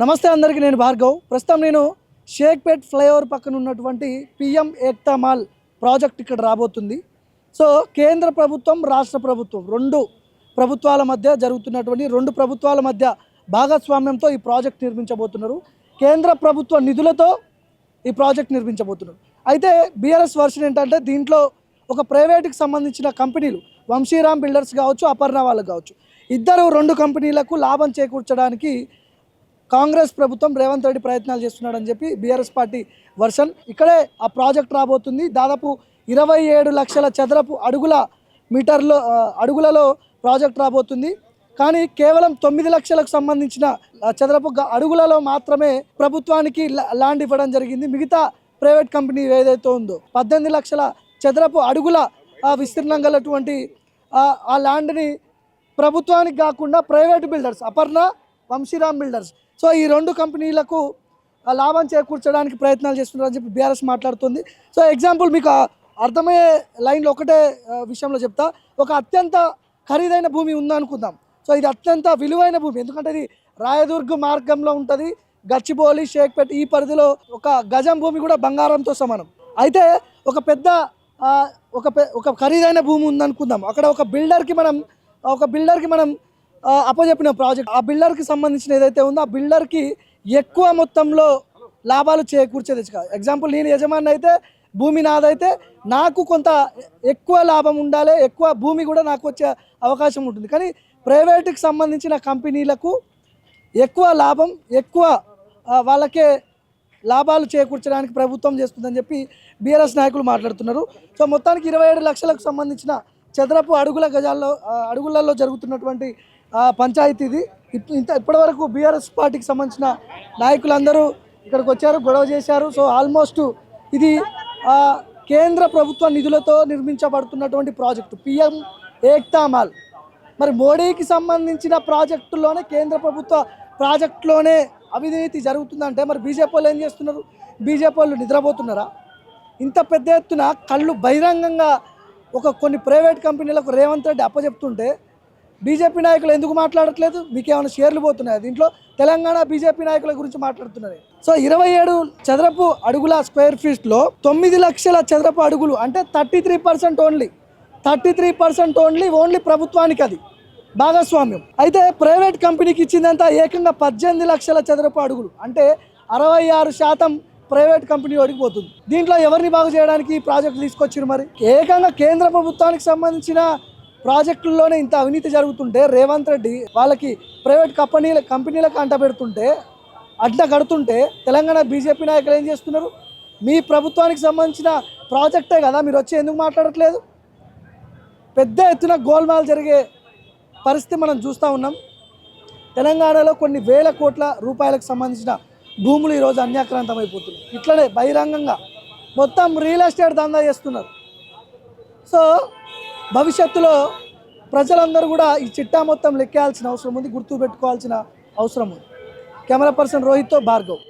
నమస్తే అందరికీ, నేను భార్గవ్. ప్రస్తుతం నేను షేక్పేట్ ఫ్లైఓవర్ పక్కన ఉన్నటువంటి పిఎం ఏక్తా మాల్ ప్రాజెక్ట్ ఇక్కడ రాబోతుంది. సో కేంద్ర ప్రభుత్వం, రాష్ట్ర ప్రభుత్వం రెండు ప్రభుత్వాల మధ్య జరుగుతున్నటువంటి రెండు ప్రభుత్వాల మధ్య భాగస్వామ్యంతో ఈ ప్రాజెక్ట్ నిర్మించబోతున్నారు. కేంద్ర ప్రభుత్వ నిధులతో ఈ ప్రాజెక్ట్ నిర్మించబోతున్నారు. అయితే బీఆర్ఎస్ వర్షన్ ఏంటంటే దీంట్లో ఒక ప్రైవేట్కి సంబంధించిన కంపెనీలు వంశీరామ్ బిల్డర్స్ కావచ్చు, అపర్ణ వాళ్ళు కావచ్చు, ఇద్దరు రెండు కంపెనీలకు లాభం చేకూర్చడానికి కాంగ్రెస్ ప్రభుత్వం రేవంత్ రెడ్డి ప్రయత్నాలు చేస్తున్నాడని చెప్పి బీఆర్ఎస్ పార్టీ వర్షన్. ఇక్కడే ఆ ప్రాజెక్ట్ రాబోతుంది. దాదాపు 27 లక్షల చదరపు అడుగులలో ప్రాజెక్ట్ రాబోతుంది. కానీ కేవలం 9 లక్షలకు సంబంధించిన చదరపు అడుగులలో మాత్రమే ప్రభుత్వానికి ల్యాండ్ ఇవ్వడం జరిగింది. మిగతా ప్రైవేట్ కంపెనీ ఏదైతే ఉందో 18 లక్షల చదరపు అడుగుల విస్తీర్ణం గలటువంటి ఆ ల్యాండ్ని ప్రభుత్వానికి కాకుండా private builders, Aparna, Vamsiram builders, so ఈ రెండు కంపెనీలకు లాభం చేకూర్చడానికి ప్రయత్నాలు చేస్తున్నారని చెప్పి బీఆర్ఎస్ మాట్లాడుతుంది. సో ఎగ్జాంపుల్ మీకు అర్థమయ్యే లైన్లో ఒకటే విషయంలో చెప్తా. ఒక అత్యంత ఖరీదైన భూమి ఉందనుకుందాం. సో ఇది అత్యంత విలువైన భూమి, ఎందుకంటే ఇది రాయదుర్గ్ మార్గంలో ఉంటుంది. గచ్చిబౌలి, షేక్పేట్ ఈ పరిధిలో ఒక గజం భూమి కూడా బంగారంతో సమానం. అయితే ఒక ఖరీదైన భూమి ఉందనుకుందాం. అక్కడ ఒక బిల్డర్కి మనం అప్పచెప్పిన ప్రాజెక్ట్, ఆ బిల్డర్కి సంబంధించిన ఏదైతే ఉందో ఆ బిల్డర్కి ఎక్కువ మొత్తంలో లాభాలు చేకూర్చేది కాదు. ఎగ్జాంపుల్, నేను యజమాని అయితే, భూమి నాదైతే నాకు కొంత ఎక్కువ లాభం ఉండాలి, ఎక్కువ భూమి కూడా నాకు వచ్చే అవకాశం ఉంటుంది. కానీ ప్రైవేట్కి సంబంధించిన కంపెనీలకు ఎక్కువ లాభం, ఎక్కువ వాళ్ళకే లాభాలు చేకూర్చడానికి ప్రభుత్వం చేస్తుందని చెప్పి బీఆర్ఎస్ నాయకులు మాట్లాడుతున్నారు. సో మొత్తానికి 27 లక్షలకు సంబంధించిన చదరపు అడుగులలో జరుగుతున్నటువంటి పంచాయతీ ఇది. ఇప్పటివరకు బీఆర్ఎస్ పార్టీకి సంబంధించిన నాయకులందరూ ఇక్కడికి వచ్చారు, గొడవ చేశారు. సో ఆల్మోస్ట్ ఇది కేంద్ర ప్రభుత్వ నిధులతో నిర్మించబడుతున్నటువంటి ప్రాజెక్టు పిఎం ఏక్తా మాల్. మరి మోడీకి సంబంధించిన ప్రాజెక్టులోనే, కేంద్ర ప్రభుత్వ ప్రాజెక్టులోనే అవినీతి జరుగుతుందంటే మరి బీజేపీ వాళ్ళు ఏం చేస్తున్నారు? బీజేపీ వాళ్ళు నిద్రపోతున్నారా? ఇంత పెద్ద ఎత్తున కళ్ళు బహిరంగంగా కొన్ని ప్రైవేట్ కంపెనీలకు రేవంత్ రెడ్డి అప్పచెప్తుంటే బీజేపీ నాయకులు ఎందుకు మాట్లాడట్లేదు? మీకు ఏమైనా షేర్లు పోతున్నాయి దీంట్లో? తెలంగాణ బీజేపీ నాయకుల గురించి మాట్లాడుతున్నారు. సో 27 చదరపు అడుగుల స్క్వేర్ ఫీట్లో 9 లక్షల చదరపు అడుగులు అంటే 33% ఓన్లీ ప్రభుత్వానికి అది భాగస్వామ్యం. అయితే ప్రైవేట్ కంపెనీకి ఇచ్చిందంతా ఏకంగా 18 లక్షల చదరపు అడుగులు అంటే 66% ప్రైవేట్ కంపెనీ ఓడిపోతుంది. దీంట్లో ఎవరిని బాగు చేయడానికి ఈ ప్రాజెక్టు తీసుకొచ్చారు? మరి ఏకంగా కేంద్ర ప్రభుత్వానికి సంబంధించిన ప్రాజెక్టుల్లోనే ఇంత అవినీతి జరుగుతుంటే రేవంత్ రెడ్డి వాళ్ళకి ప్రైవేట్ కంపెనీలకు అంటబెడుతుంటే, అడ్డ కడుతుంటే తెలంగాణ బీజేపీ నాయకులు ఏం చేస్తున్నారు? మీ ప్రభుత్వానికి సంబంధించిన ప్రాజెక్టే కదా, మీరు వచ్చి ఎందుకు మాట్లాడట్లేదు? పెద్ద ఎత్తున గోల్మాల్ జరిగే పరిస్థితి మనం చూస్తూ ఉన్నాం. తెలంగాణలో కొన్ని వేల కోట్ల రూపాయలకు సంబంధించిన భూములు ఈరోజు అన్యాక్రాంతం అయిపోతున్నాయి. ఇట్లనే బహిరంగంగా మొత్తం రియల్ ఎస్టేట్ దందా చేస్తున్నారు. సో భవిష్యత్తులో ప్రజలందరూ కూడా ఈ చిట్టా మొత్తం లెక్కేయాల్సిన అవసరం ఉంది, గుర్తుపెట్టుకోవాల్సిన అవసరం ఉంది. కెమెరా పర్సన్ రోహిత్తో భార్గవ్.